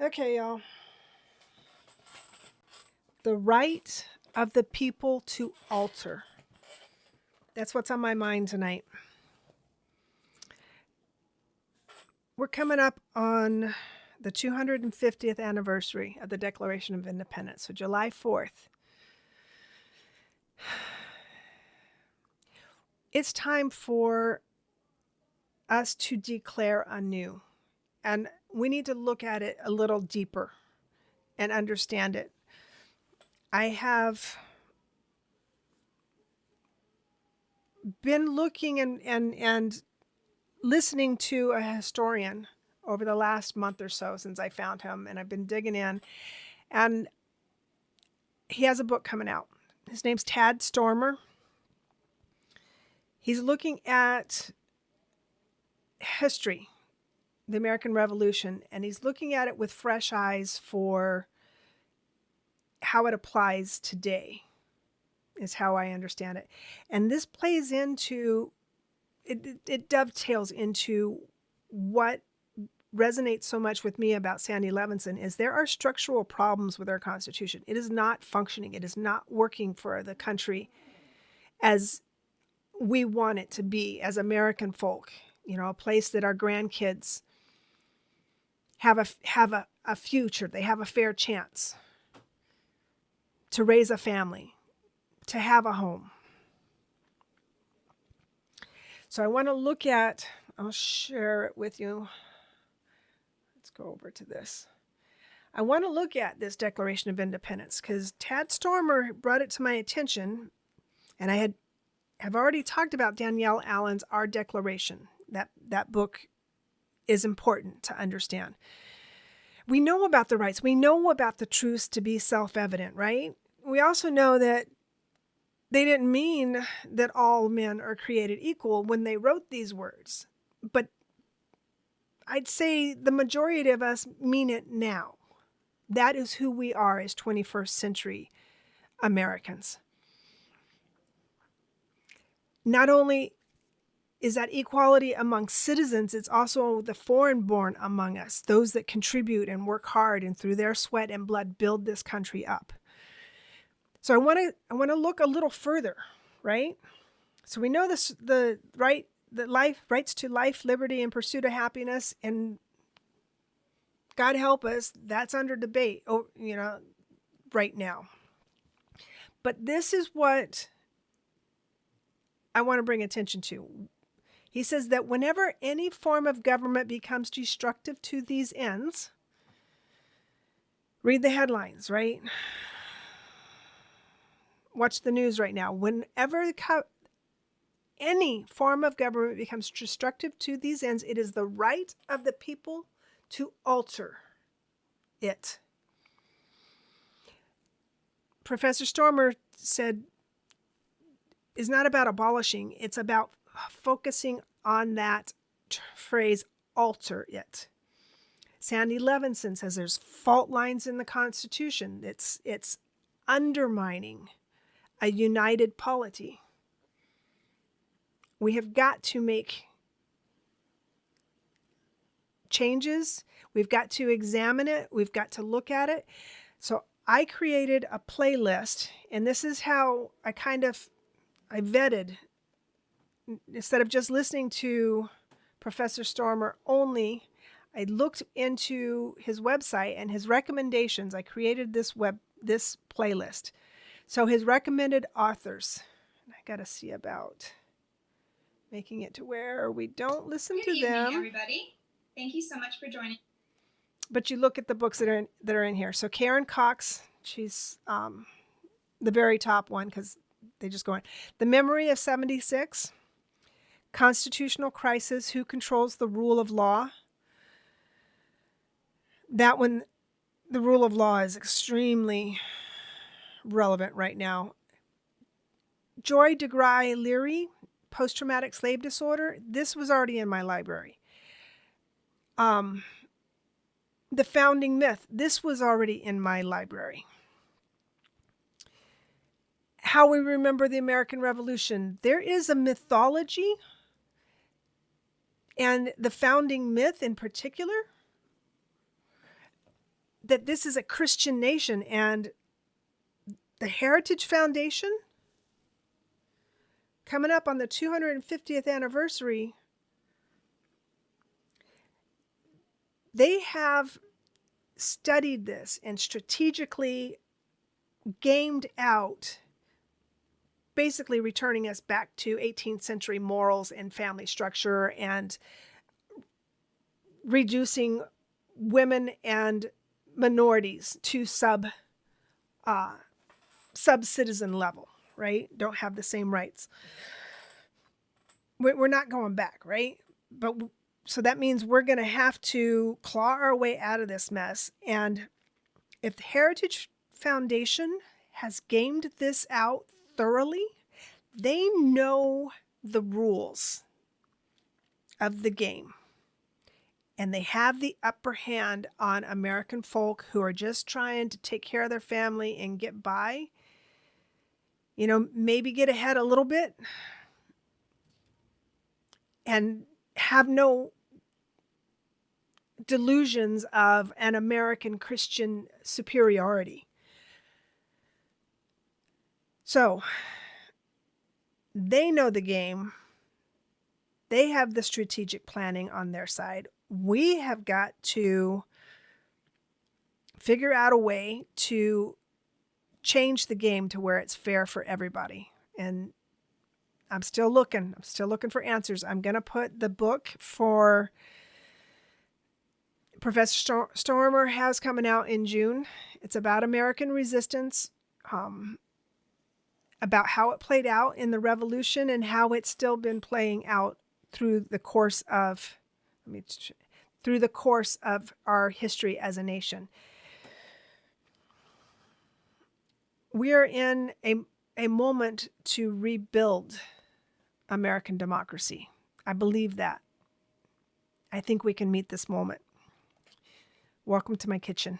Okay, y'all. The right of the people to alter. That's what's on my mind tonight. We're coming up on the 250th anniversary of the Declaration of Independence, so July 4th. It's time for us to declare anew, and we need to look at it a little deeper and understand it. I have been looking and listening to a historian over the last month or so since I found him, and I've been digging in, and he has a book coming out. His name's Tad Stormer. He's looking at history, the American Revolution, and he's looking at it with fresh eyes for how it applies today, is how I understand it. And this plays into, it dovetails into what resonates so much with me about Sandy Levinson is there are structural problems with our Constitution. It is not functioning. It is not working for the country as we want it to be as American folk. You know, a place that our grandkids have a future. They have a fair chance to raise a family, to have a home. So I want to look at, I'll share it with you. Let's go over to this. I want to look at this Declaration of Independence because Tad Stormer brought it to my attention, and I have already talked about Danielle Allen's Our Declaration. That book is important to understand. We know about the rights. We know about the truths to be self-evident, right? We also know that they didn't mean that all men are created equal when they wrote these words. But I'd say the majority of us mean it now. That is who we are as 21st century Americans. Not only is that equality among citizens, it's also the foreign-born among us, those that contribute and work hard and through their sweat and blood build this country up. So I want to look a little further, right? So we know this, the rights to life, liberty, and pursuit of happiness, and God help us, that's under debate, right now. But this is what I want to bring attention to. He says that whenever any form of government becomes destructive to these ends, read the headlines, right? Watch the news right now. Whenever any form of government becomes destructive to these ends, it is the right of the people to alter it. Professor Stormer said, it's not about abolishing, it's about focusing on that phrase, alter it. Sandy Levinson says there's fault lines in the Constitution. It's undermining a united polity. We have got to make changes. We've got to examine it. We've got to look at it. So I created a playlist, and this is how I vetted, instead of just listening to Professor Stormer only, I looked into his website and his recommendations. I created this playlist. So his recommended authors, I got to see about making it to where we don't listen to them. Good evening, everybody. Thank you so much for joining. But you look at the books that are in here. So Karen Cox, she's the very top one because they just go on. The Memory of 76, Constitutional Crisis, Who Controls the Rule of Law? That one, the rule of law is extremely relevant right now. Joy DeGruy-Leary, Post-Traumatic Slave Disorder. This was already in my library. The Founding Myth. This was already in my library. How We Remember the American Revolution. There is a mythology, and the founding myth in particular that this is a Christian nation, and the Heritage Foundation, coming up on the 250th anniversary, they have studied this and strategically gamed out, basically returning us back to 18th century morals and family structure, and reducing women and minorities to sub-citizen level, right? Don't have the same rights. We're not going back, right? But so that means we're going to have to claw our way out of this mess. And if the Heritage Foundation has gamed this out thoroughly, they know the rules of the game. And they have the upper hand on American folk who are just trying to take care of their family and get by. You know, maybe get ahead a little bit and have no delusions of an American Christian superiority. So they know the game. They have the strategic planning on their side. We have got to figure out a way to change the game to where it's fair for everybody. And I'm still looking for answers. I'm going to put the book for Professor Stormer has coming out in June. It's about American resistance, about how it played out in the Revolution and how it's still been playing out through the course of our history as a nation. We are in a moment to rebuild American democracy. I believe that. I think we can meet this moment. Welcome to my kitchen.